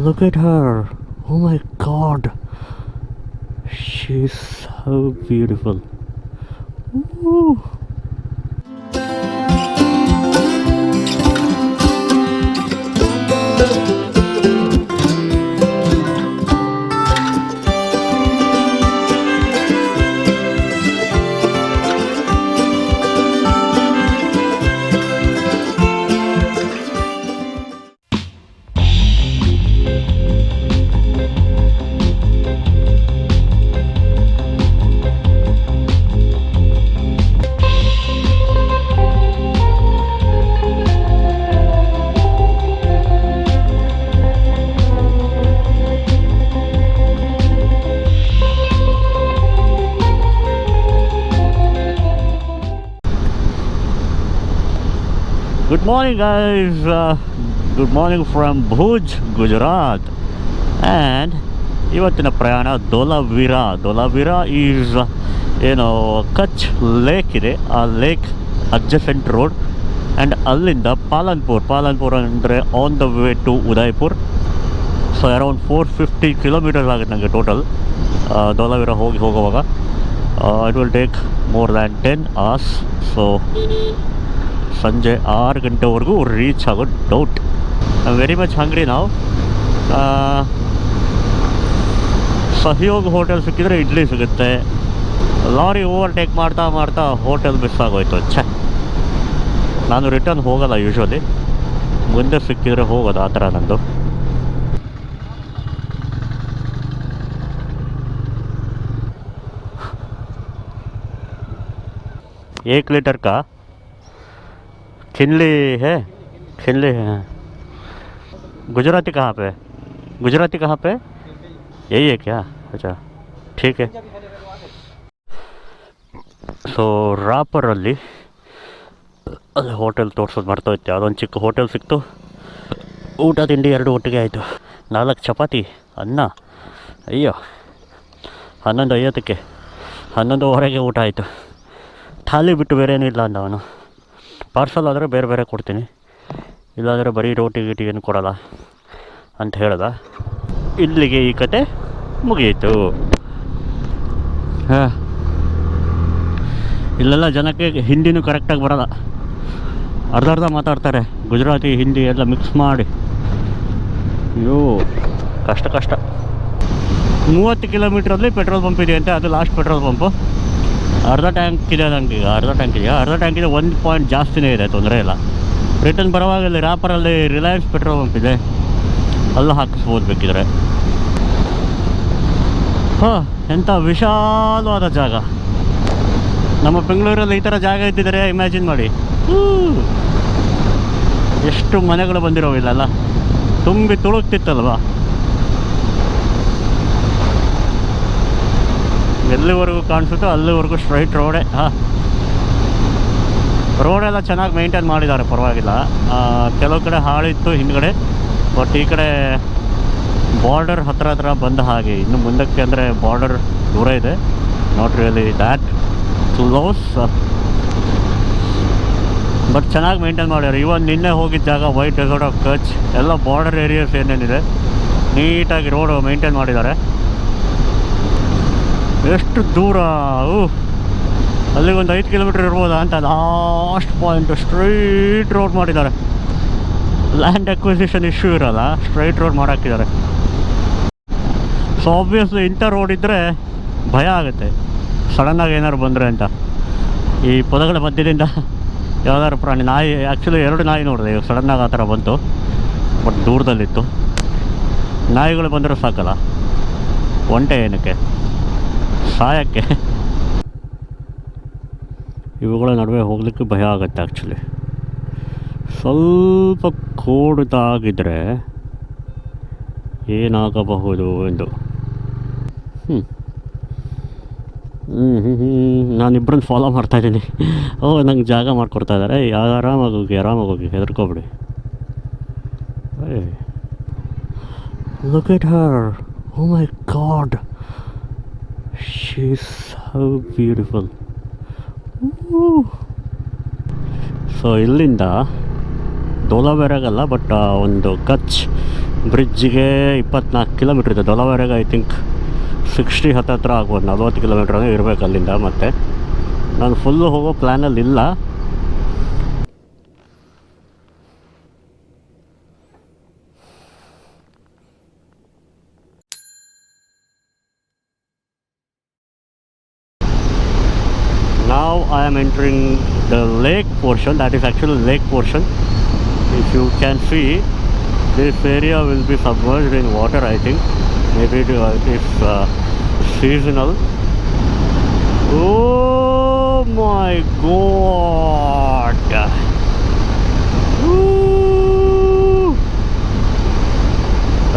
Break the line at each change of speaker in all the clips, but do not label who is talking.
Look at her. Oh my god. She's so beautiful. Ooh. Good morning guys, good morning from Bhuj, Gujarat. And ಇವತ್ತಿನ ಪ್ರಯಾಣ ಧೋಲಾವೀರಾ is Kutch lake ಇದೆ. ಆ lake adjacent road and ಅಲ್ಲಿಂದ ಪಾಲನ್ಪುರ್ ಅಂದರೆ on the way to Udaipur. So around 450 kilometres ಆಗುತ್ತೆ ನನಗೆ total Dholavira ಹೋಗುವಾಗ. It will take more than 10 hours. So ಸಂಜೆ 6 ಗಂಟೆವರೆಗೂ ರೀಚ್ ಆಗೋ doubt. I very much hungry ನಾವು. ಸಹಯೋಗ್ ಹೋಟೆಲ್ ಸಿಕ್ಕಿದ್ರೆ ಇಡ್ಲಿ ಸಿಗುತ್ತೆ. ಲಾರಿ ಓವರ್ಟೇಕ್ ಮಾಡ್ತಾ ಹೋಟೆಲ್ ಮಿಸ್ ಆಗೋಯ್ತು. ನಾನು ರಿಟರ್ನ್ ಹೋಗೋಲ್ಲ ಯೂಶ್ವಲಿ, ಮುಂದೆ ಸಿಕ್ಕಿದ್ರೆ ಹೋಗೋದು, ಆ ಥರ ನಂದು. एक लीटर का खिनली है गुजराती कहाँ पे यही है क्या? अच्छा ठीक है. ಸೊ ರಾಪರಲ್ಲಿ ಅಲ್ಲಿ ಹೋಟೆಲ್ ತೋರಿಸೋದು ಮರ್ತೋಯ್ತು. ಅದೊಂದು ಚಿಕ್ಕ ಹೋಟೆಲ್ ಸಿಕ್ತು. ಊಟ ತಿಂಡಿ ಎರಡು ಒಟ್ಟಿಗೆ ಆಯಿತು. 4 ಚಪಾತಿ ಅನ್ನ. ಅಯ್ಯೋ 11:50ಕ್ಕೆ 11:15ಗೆ ಊಟ ಆಯಿತು. ಥಾಲಿ ಬಿಟ್ಟು ಬೇರೆ ಏನಿಲ್ಲ ಅಂದ ಅವನು. ಪಾರ್ಸಲ್ ಆದರೆ ಬೇರೆ ಕೊಡ್ತೀನಿ, ಇಲ್ಲಾಂದರೆ ಬರೀ ರೋಟಿ ಗೀಟಿ ಏನು ಕೊಡಲ್ಲ ಅಂತ ಹೇಳ್ದ. ಇಲ್ಲಿಗೆ ಈ ಕತೆ ಮುಗಿಯಿತು. ಹಾಂ, ಇಲ್ಲೆಲ್ಲ ಜನಕ್ಕೆ ಹಿಂದಿನೂ ಕರೆಕ್ಟಾಗಿ ಬರೋಲ್ಲ, ಅರ್ಧ ಮಾತಾಡ್ತಾರೆ. ಗುಜರಾತಿ ಹಿಂದಿ ಎಲ್ಲ ಮಿಕ್ಸ್ ಮಾಡಿ. ಅಯ್ಯೋ ಕಷ್ಟ. 30 ಕಿಲೋಮೀಟ್ರಲ್ಲಿ ಪೆಟ್ರೋಲ್ ಪಂಪ್ ಇದೆ ಅಂತೆ. ಅದು ಲಾಸ್ಟ್ ಪೆಟ್ರೋಲ್ ಪಂಪು. ಅರ್ಧ ಟ್ಯಾಂಕ್ ಇದೆ ನನಗೆ. ಅರ್ಧ ಟ್ಯಾಂಕ್ ಇದೆ. 1 ಪಾಯಿಂಟ್ ಜಾಸ್ತಿನೇ ಇದೆ, ತೊಂದರೆ ಇಲ್ಲ. ರಿಟರ್ನ್ ಬರೋವಾಗಲ್ಲಿ ರಾಪರಲ್ಲಿ ರಿಲಯನ್ಸ್ ಪೆಟ್ರೋಲ್ ಪಂಪ್ ಇದೆ, ಅಲ್ಲೂ ಹಾಕಿಸ್ಬೋದು ಬೇಕಿದ್ರೆ. ಹಾಂ, ಎಂಥ ವಿಶಾಲವಾದ ಜಾಗ. ನಮ್ಮ ಬೆಂಗಳೂರಲ್ಲಿ ಈ ಥರ ಜಾಗ ಇದ್ದಿದ್ದಾರೆ ಇಮ್ಯಾಜಿನ್ ಮಾಡಿ. ಎಷ್ಟು ಮನೆಗಳು ಬಂದಿರೋವಿಲ್ಲಲ್ಲ, ತುಂಬಿ ತುಳುಕ್ತಿತ್ತಲ್ವ. ಎಲ್ಲಿವರೆಗೂ ಕಾಣಿಸುತ್ತೋ ಅಲ್ಲಿವರೆಗೂ ಸ್ಟ್ರೈಟ್ ರೋಡೇ. ಹಾಂ, ರೋಡೆಲ್ಲ ಚೆನ್ನಾಗಿ ಮೇಂಟೈನ್ ಮಾಡಿದ್ದಾರೆ, ಪರವಾಗಿಲ್ಲ. ಕೆಲವು ಕಡೆ ಹಾಳಿತ್ತು ಹಿಂದ್ಗಡೆ, ಬಟ್ ಈ ಕಡೆ ಬಾರ್ಡರ್ ಹತ್ರ ಬಂದ ಹಾಗೆ. ಇನ್ನು ಮುಂದಕ್ಕೆ ಅಂದರೆ ಬಾರ್ಡರ್ ದೂರ ಇದೆ. Not really that close, but ಚೆನ್ನಾಗಿ ಮೇಂಟೈನ್ ಮಾಡ್ಯಾರ. ಇವನ್ ನಿನ್ನೆ ಹೋಗಿದ್ದ ಜಾಗ ವೈಟ್ ಡೆಸರ್ಟ್ ಆಫ್ ಕಚ್ ಎಲ್ಲ ಬಾರ್ಡರ್ ಏರಿಯಾಸ್ ಏನೇನಿದೆ ನೀಟಾಗಿ ರೋಡ್ ಮೇಂಟೈನ್ ಮಾಡಿದ್ದಾರೆ. ಎಷ್ಟು ದೂರ, ಅಲ್ಲಿಗೊಂದು 5 ಕಿಲೋಮೀಟ್ರ್ ಇರ್ಬೋದಾ ಅಂತ. ಲಾಸ್ಟ್ ಪಾಯಿಂಟ್ ಸ್ಟ್ರೈಟ್ ರೋಡ್ ಮಾಡಿದ್ದಾರೆ. ಲ್ಯಾಂಡ್ ಅಕ್ವಿಸಿಷನ್ ಇಶ್ಯೂ ಇರೋಲ್ಲ, ಸ್ಟ್ರೈಟ್ ರೋಡ್ ಮಾಡಾಕಿದ್ದಾರೆ. ಸೊ ಆಬ್ವಿಯಸ್ಲಿ ಇಂಥ ರೋಡ್ ಇದ್ದರೆ ಭಯ ಆಗುತ್ತೆ, ಸಡನ್ನಾಗಿ ಏನಾದ್ರು ಬಂದರೆ ಅಂತ. ಈ ಪೊದಗಳ ಮಧ್ಯದಿಂದ ಯಾವ್ದಾದ್ರು ಪ್ರಾಣಿ, ನಾಯಿ, ಆ್ಯಕ್ಚುಲಿ 2 ನಾಯಿ ನೋಡಿದೆ ಇವಾಗ ಸಡನ್ನಾಗಿ ಆ ಥರ ಬಂತು, ಬಟ್ ದೂರದಲ್ಲಿತ್ತು. ನಾಯಿಗಳು ಬಂದರೆ ಸಾಕಲ್ಲ, ಒಂಟೆ ಏನಕ್ಕೆ, ಸಾಯಕ್ಕೆ. ಇವುಗಳ ನಡುವೆ ಹೋಗಲಿಕ್ಕೆ ಭಯ ಆಗುತ್ತೆ ಆ್ಯಕ್ಚುಲಿ. ಸ್ವಲ್ಪ ಕೋಡ್ದಾಗಿದ್ದರೆ ಏನಾಗಬಹುದು ಎಂದು. ನಾನಿಬ್ಬರನ್ನ ಫಾಲೋ ಮಾಡ್ತಾಯಿದ್ದೀನಿ. ನಂಗೆ ಜಾಗ ಮಾಡಿಕೊಡ್ತಾ ಇದ್ದಾರೆ. ಆರಾಮಾಗಿ ಹೆದರ್ಕೊಬಿಡಿ. Look at her. Oh my god. She's so beautiful. So ಇಲ್ಲಿಂದ ಧೋಲಾವೀರಾಗಲ್ಲ, ಬಟ್ ಒಂದು ಕಚ್ ಬ್ರಿಡ್ಜಿಗೆ 24 ಕಿಲೋಮೀಟ್ರ್ ಇದೆ. ಧೋಲಾವೀರಾಗೆ ಐ ಥಿಂಕ್ 60 ಹತ್ತತ್ರ ಆಗ್ಬೋದು, 40 ಕಿಲೋಮೀಟ್ರ್ ಅಂದರೆ ಇರಬೇಕು ಅಲ್ಲಿಂದ. ಮತ್ತು ನಾನು ಫುಲ್ಲು ಹೋಗೋ ಪ್ಲ್ಯಾನಲ್ಲಿಲ್ಲ. Now I am entering the lake portion. That is actually lake portion. If you can see, this area will be submerged in water, I think. Maybe it is seasonal. Oh my god! Woo!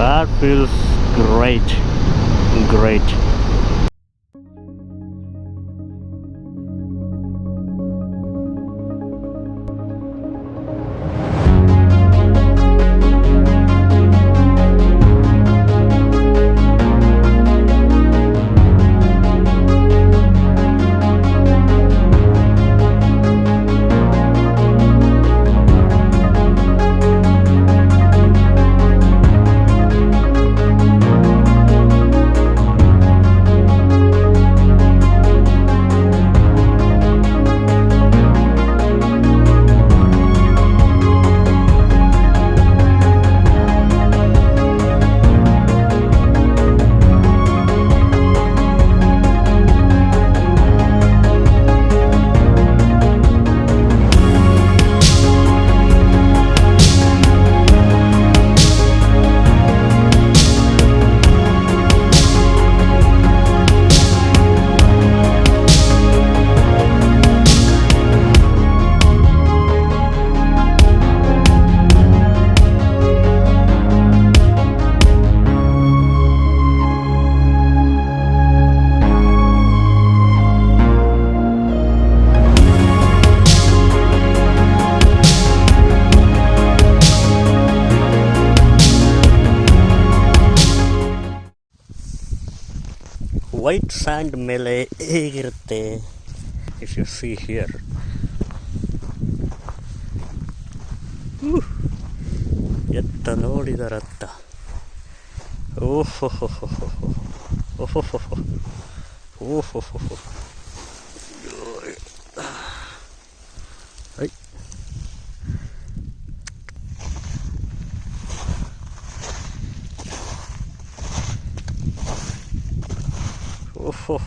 That feels great. Great. White sand ಮೇಲೆ ಹೇಗಿರುತ್ತೆ, if U see here. ಎತ್ತ ನೋಡಿದರತ್ತ. ಓಹೋ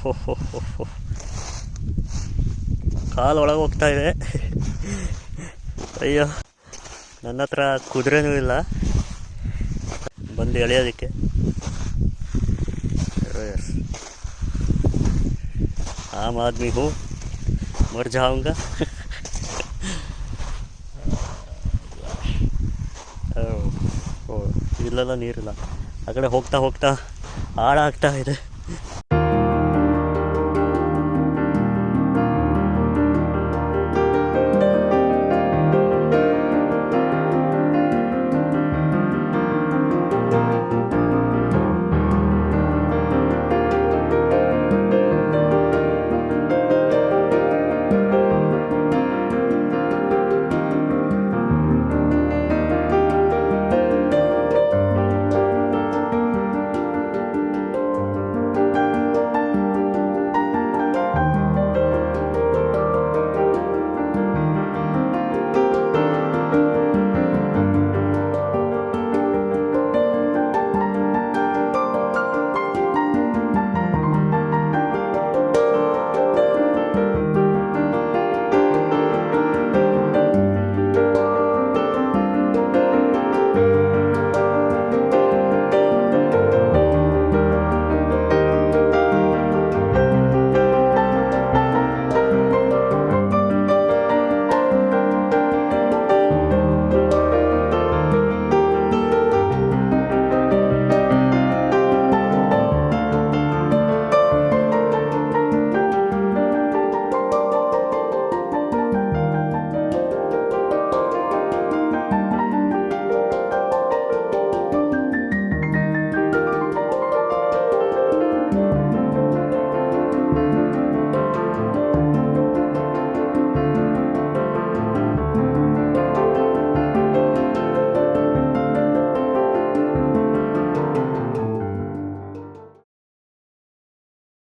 ಓಹೋ ಓಹೋ. ಕಾಲು ಒಳಗೆ ಹೋಗ್ತಾ ಇದೆ. ಅಯ್ಯೋ, ನನ್ನ ಹತ್ರ ಕುದುರೆನೂ ಇಲ್ಲ ಬಂದು ಎಳೆಯೋದಕ್ಕೆ. ಆಮ್ ಆದ್ಮಿ ಹೂ, ಮರ್ ಜಾऊंगा. ಇಲ್ಲೆಲ್ಲ ನೀರಿಲ್ಲ. ಆ ಕಡೆ ಹೋಗ್ತಾ ಹೋಗ್ತಾ ಹಾಳಾಗ್ತಾ ಇದೆ.